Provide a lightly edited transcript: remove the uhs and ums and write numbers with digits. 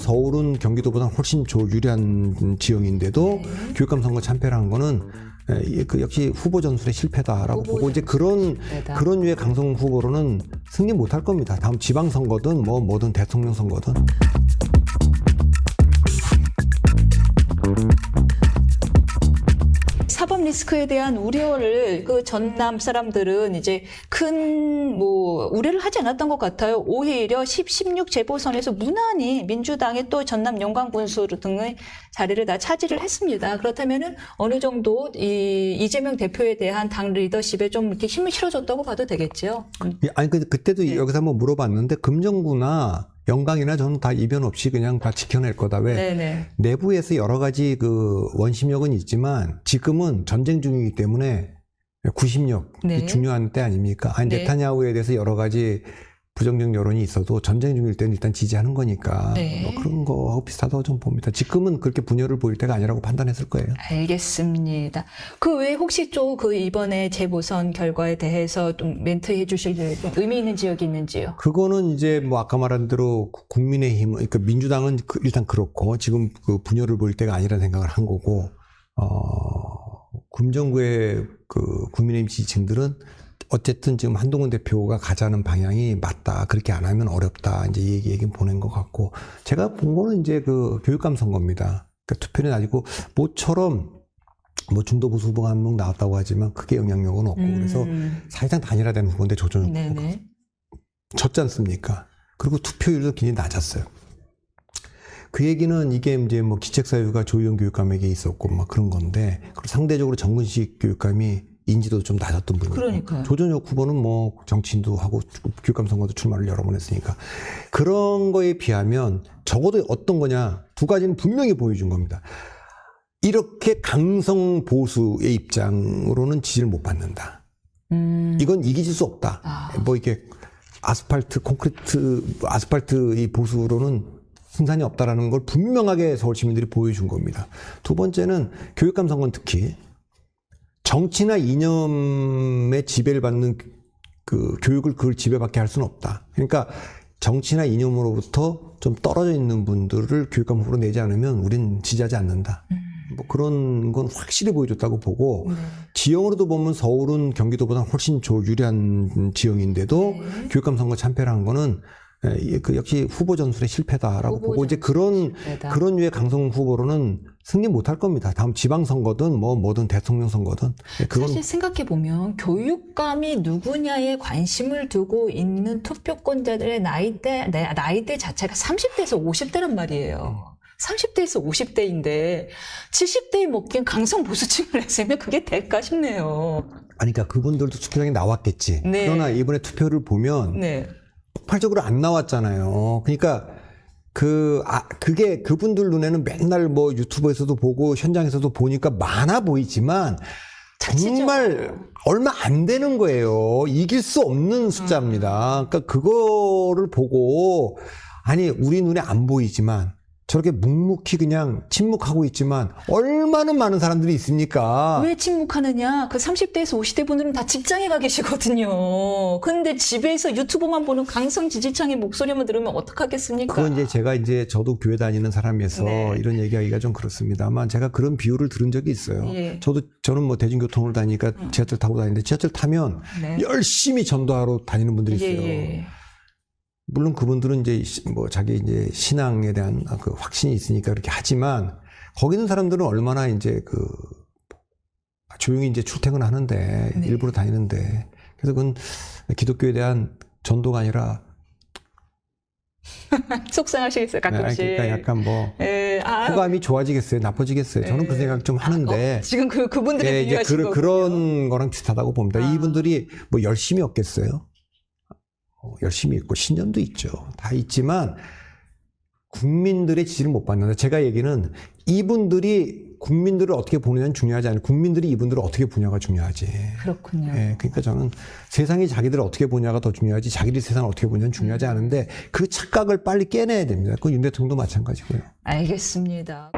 서울은 경기도보다 훨씬 유리한 지형인데도 네. 교육감 선거 참패를 한 거는 그 역시 후보 전술의 실패다라고 보고 이제 그런 류의 강성 후보로는 승리 못할 겁니다. 다음 지방 선거든 뭐든 대통령 선거든. 사법 리스크에 대한 우려를 그 전남 사람들은 이제 큰 우려를 하지 않았던 것 같아요. 오히려 16 재보선에서 무난히 민주당의 또 전남 영광군수 등의 자리를 다 차지를 했습니다. 그렇다면은 어느 정도 이재명 대표에 대한 당 리더십에 좀 이렇게 힘을 실어줬다고 봐도 되겠죠. 아니 그때도 여기서 한번 물어봤는데 금정구나 영광이나 저는 다 이변 없이 그냥 다 지켜낼 거다. 왜? 네네. 내부에서 여러 가지 그 원심력은 있지만 지금은 전쟁 중이기 때문에 구심력이 네. 중요한 때 아닙니까? 아니 네. 네타냐후에 대해서 여러 가지 부정적 여론이 있어도 전쟁 중일 때는 일단 지지하는 거니까 네. 뭐 그런 거하고 비슷하다고 좀 봅니다. 지금은 그렇게 분열을 보일 때가 아니라고 판단했을 거예요. 알겠습니다. 그 외에 혹시 또 그 이번에 재보선 결과에 대해서 좀 멘트해 주실 의미 있는 지역이 있는지요? 그거는 이제 뭐 아까 말한 대로 국민의힘, 그러니까 민주당은 일단 그렇고 지금 그 분열을 보일 때가 아니라는 생각을 한 거고, 금정구의 그 국민의힘 지지층들은 어쨌든 지금 한동훈 대표가 가자는 방향이 맞다. 그렇게 안 하면 어렵다. 이제 얘기는 보낸 것 같고, 제가 본 거는 이제 그 교육감 선거입니다. 그러니까 투표는 아니고 모처럼 뭐 중도 보수 후보가 한 명 나왔다고 하지만 크게 영향력은 없고 그래서 사실상 단일화된 후보인데 조정혁 후보가 졌지 않습니까? 그리고 투표율도 굉장히 낮았어요. 그 얘기는 이게 이제 뭐 기책사유가 조희연 교육감에게 있었고 막 그런 건데, 그리고 상대적으로 정근식 교육감이 인지도 좀 낮았던 분이고, 그러니까요. 조정혁 후보는 뭐 정치인도 하고 교육감 선거도 출마를 여러 번 했으니까 그런 거에 비하면 적어도 어떤 거냐, 두 가지는 분명히 보여준 겁니다. 이렇게 강성 보수의 입장으로는 지지를 못 받는다. 이건 이기질 수 없다. 뭐 이게 아스팔트 이 보수로는 승산이 없다라는 걸 분명하게 서울 시민들이 보여준 겁니다. 두 번째는 교육감 선거는 특히 정치나 이념의 지배를 받는 그 교육을 그걸 지배받게 할 수는 없다. 그러니까 정치나 이념으로부터 좀 떨어져 있는 분들을 교육감 후보로 내지 않으면 우린 지지하지 않는다. 뭐 그런 건 확실히 보여줬다고 보고, 지형으로도 보면 서울은 경기도보다 훨씬 유리한 지형인데도 교육감 선거 참패를 한 거는 그 역시 후보 전술의 실패다라고 보고, 이제 그런 류의 강성 후보로는 승리 못할 겁니다. 다음 지방 선거든 뭐든 대통령 선거든. 그건 사실 생각해 보면 교육감이 누구냐에 관심을 두고 있는 투표권자들의 나이대 자체가 30대에서 50대란 말이에요. 30대에서 50대인데 70대에 먹긴 강성 보수층을 내세면 그게 될까 싶네요. 아니 그러니까 그분들도 투표장에 나왔겠지. 네. 그러나 이번에 투표를 보면 폭발적으로 안 나왔잖아요. 그러니까 그게 그분들 눈에는 맨날 뭐 유튜브에서도 보고 현장에서도 보니까 많아 보이지만 정말 얼마 안 되는 거예요. 이길 수 없는 숫자입니다. 그러니까 그거를 보고, 아니 우리 눈에 안 보이지만 저렇게 묵묵히 그냥 침묵하고 있지만 얼마나 많은 사람들이 있습니까? 왜 침묵하느냐? 그 30대에서 50대 분들은 다 직장에 가 계시거든요. 근데 집에서 유튜브만 보는 강성 지지층의 목소리만 들으면 어떡하겠습니까? 그건 이제 저도 교회 다니는 사람에서 이런 얘기하기가 좀 그렇습니다만, 제가 그런 비유를 들은 적이 있어요. 저는 뭐 대중교통으로 다니니까 지하철 타고 다니는데, 지하철 타면 열심히 전도하러 다니는 분들이 있어요. 물론 그분들은 이제 뭐 자기 이제 신앙에 대한 그 확신이 있으니까 그렇게 하지만, 거기 있는 사람들은 얼마나 이제 그 조용히 이제 출퇴근하는데 일부러 다니는데, 그래서 그건 기독교에 대한 전도가 아니라 속상하시겠어요, 가끔씩. 그러니까 약간 뭐 호감이 좋아지겠어요, 나빠지겠어요. 저는 그 생각 좀 하는데 지금 그분들이 이제 그런 거랑 비슷하다고 봅니다. 이분들이 뭐 열심히 없겠어요. 열심히 있고 신념도 있죠. 다 있지만 국민들의 지지를 못 받는다. 제가 얘기는 이분들이 국민들을 어떻게 보느냐는 중요하지 않아요. 국민들이 이분들을 어떻게 보냐가 중요하지. 그렇군요. 그러니까 저는 세상이 자기들을 어떻게 보냐가 더 중요하지, 자기들이 세상을 어떻게 보냐는 중요하지 않은데, 그 착각을 빨리 깨내야 됩니다. 그건 윤 대통령도 마찬가지고요. 알겠습니다.